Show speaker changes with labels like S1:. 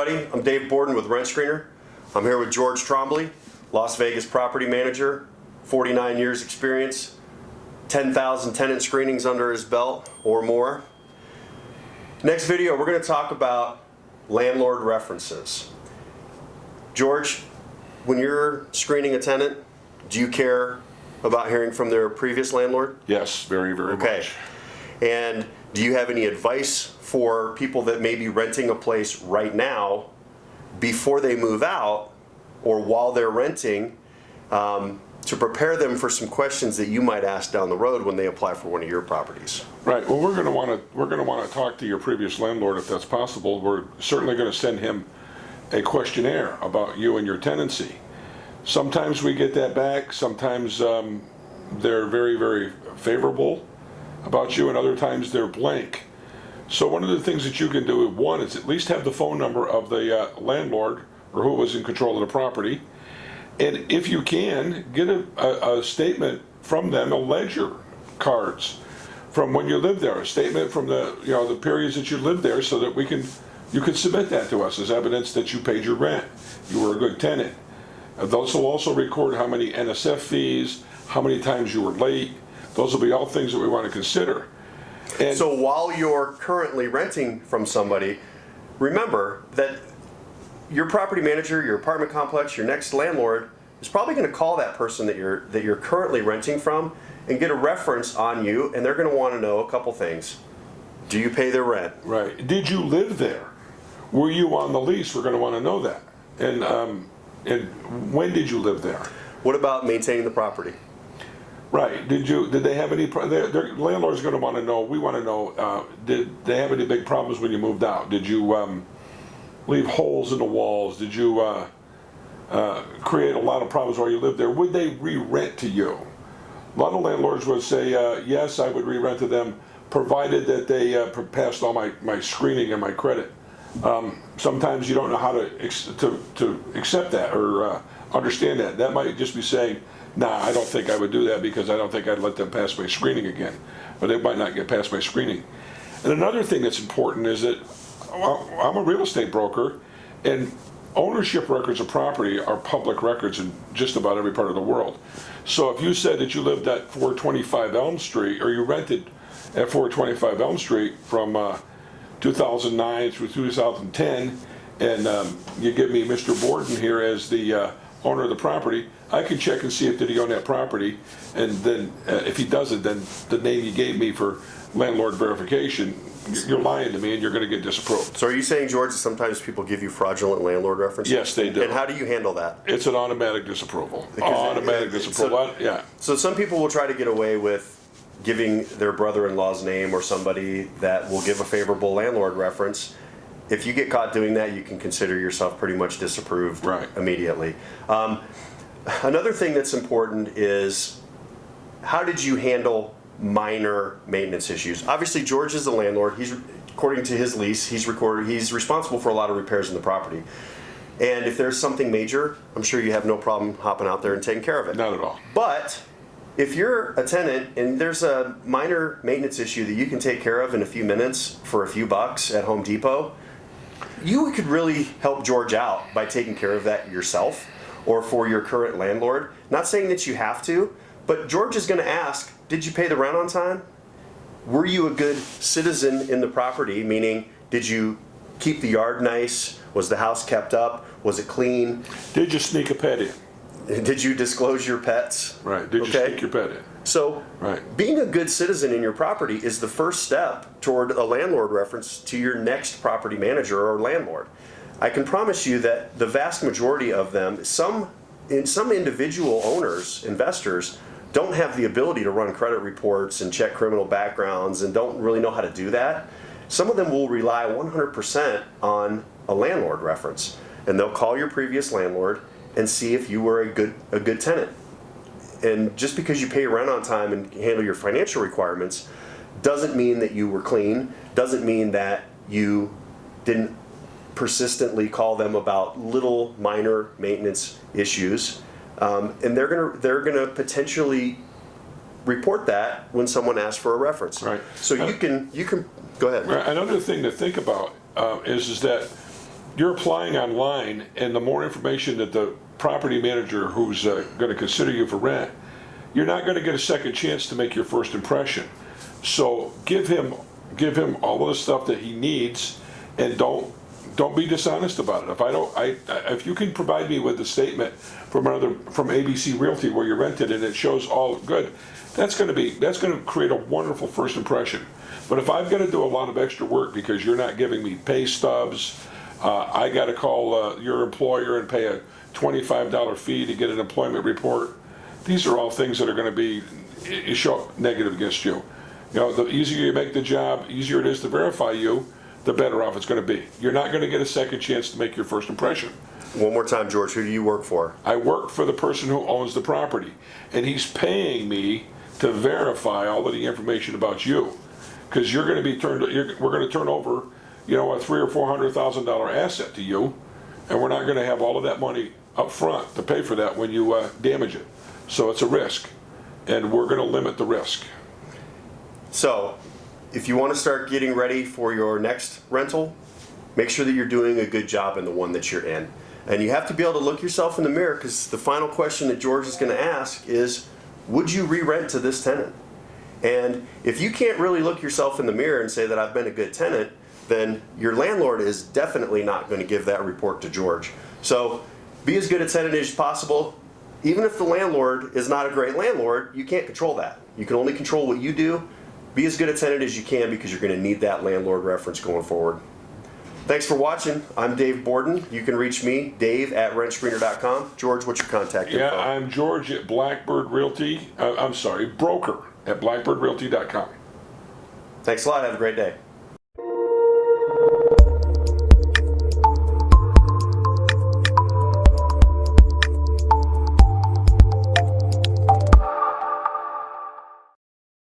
S1: everybody. I'm Dave Borden with Rent Screener. I'm here with George Trombley, Las Vegas property manager, 49 years experience, 10,000 tenant screenings under his belt or more. Next video, we're going to talk about landlord references. George, when you're screening a tenant, do you care about hearing from their previous landlord?
S2: Yes, very, very much.
S1: And do you have any advice for people that may be renting a place right now before they move out or while they're renting, to prepare them for some questions that you might ask down the road when they apply for one of your properties?
S2: Right. Well, we're going to want to talk to your previous landlord if that's possible. We're certainly going to send him a questionnaire about you and your tenancy. Sometimes we get that back. Sometimes they're very, very favorable about you, and other times they're blank. So one of the things that you can do, one, is at least have the phone number of the landlord or who was in control of the property. And if you can, get a statement from them, a ledger cards from when you lived there, a statement from the periods that you lived there, so that you can submit that to us as evidence that you paid your rent, you were a good tenant. Those will also record how many NSF fees, how many times you were late. Those will be all things that we want to consider. And
S1: so while you're currently renting from somebody, remember that your property manager, your apartment complex, your next landlord is probably going to call that person that you're currently renting from and get a reference on you, and they're going to want to know a couple things. Do you pay their rent?
S2: Right. Did you live there? Were you on the lease? We're going to want to know that. And when did you live there?
S1: What about maintaining the property?
S2: Right. Did they have any? Their landlord's going to want to know. We want to know. Did they have any big problems when you moved out? Did you leave holes in the walls? Did you create a lot of problems while you lived there? Would they re-rent to you? A lot of landlords would say, yes, I would re-rent to them, provided that they passed all my screening and my credit. Sometimes you don't know how to accept that or understand that. That might just be saying, nah, I don't think I would do that because I don't think I'd let them pass my screening again. But they might not get past my screening. And another thing that's important is that I'm a real estate broker, and ownership records of property are public records in just about every part of the world. So if you said that you lived at 425 Elm Street, or you rented at 425 Elm Street from 2009 through 2010, and you give me Mr. Borden here as the owner of the property, I can check and see if did he own that property, and then if he doesn't, then the name you gave me for landlord verification, you're lying to me and you're going to get disapproved.
S1: So are you saying, George, that sometimes people give you fraudulent landlord references?
S2: Yes, they do.
S1: And how do you handle that?
S2: It's an automatic disapproval. Automatic disapproval. Yeah.
S1: So some people will try to get away with giving their brother-in-law's name or somebody that will give a favorable landlord reference. If you get caught doing that, you can consider yourself pretty much disapproved immediately. Another thing that's important is, how did you handle minor maintenance issues? Obviously, George is the landlord. He's, according to his lease, he's responsible for a lot of repairs in the property. And if there's something major, I'm sure you have no problem hopping out there and taking care of it.
S2: Not at all.
S1: But if you're a tenant and there's a minor maintenance issue that you can take care of in a few minutes for a few bucks at Home Depot, you could really help George out by taking care of that yourself or for your current landlord. Not saying that you have to, but George is going to ask, did you pay the rent on time? Were you a good citizen in the property? Meaning, did you keep the yard nice? Was the house kept up? Was it clean?
S2: Did you sneak a pet in?
S1: Did you disclose your pets?
S2: Right. Did you sneak your pet in?
S1: So, being a good citizen in your property is the first step toward a landlord reference to your next property manager or landlord. I can promise you that the vast majority of them, some individual owners, investors, don't have the ability to run credit reports and check criminal backgrounds and don't really know how to do that. Some of them will rely 100% on a landlord reference, and they'll call your previous landlord and see if you were a good tenant. And just because you pay rent on time and handle your financial requirements doesn't mean that you were clean, doesn't mean that you didn't persistently call them about little minor maintenance issues. And they're gonna potentially report that when someone asks for a reference.
S2: Right.
S1: So you can go ahead.
S2: Right. Another thing to think about is that you're applying online, and the more information that the property manager who's going to consider you for rent, you're not going to get a second chance to make your first impression. So give him all of the stuff that he needs, and don't be dishonest about it. If you can provide me with the statement from ABC Realty where you rented and it shows all good, that's going to create a wonderful first impression. But if I've got to do a lot of extra work because you're not giving me pay stubs, I got to call your employer and pay a $25 fee to get an employment report. These are all things that are going to show up negative against you. You know, the easier you make the job, easier it is to verify you, the better off it's going to be. You're not going to get a second chance to make your first impression.
S1: One more time, George, who do you work for?
S2: I work for the person who owns the property, and he's paying me to verify all of the information about you, because we're going to turn over, you know, a $300,000 or $400,000 asset to you, and we're not going to have all of that money up front to pay for that when you damage it. So it's a risk, and we're going to limit the risk.
S1: So, if you want to start getting ready for your next rental, make sure that you're doing a good job in the one that you're in. And you have to be able to look yourself in the mirror, because the final question that George is going to ask is, would you re-rent to this tenant? And if you can't really look yourself in the mirror and say that I've been a good tenant, then your landlord is definitely not going to give that report to George. So be as good a tenant as possible. Even if the landlord is not a great landlord, you can't control that. You can only control what you do. Be as good a tenant as you can, because you're going to need that landlord reference going forward. Thanks for watching. I'm Dave Borden. You can reach me, Dave@rentscreener.com. George, what's your contact info?
S2: Yeah, I'm George at Blackbird Realty. Broker at blackbirdrealty.com.
S1: Thanks a lot. Have a great day.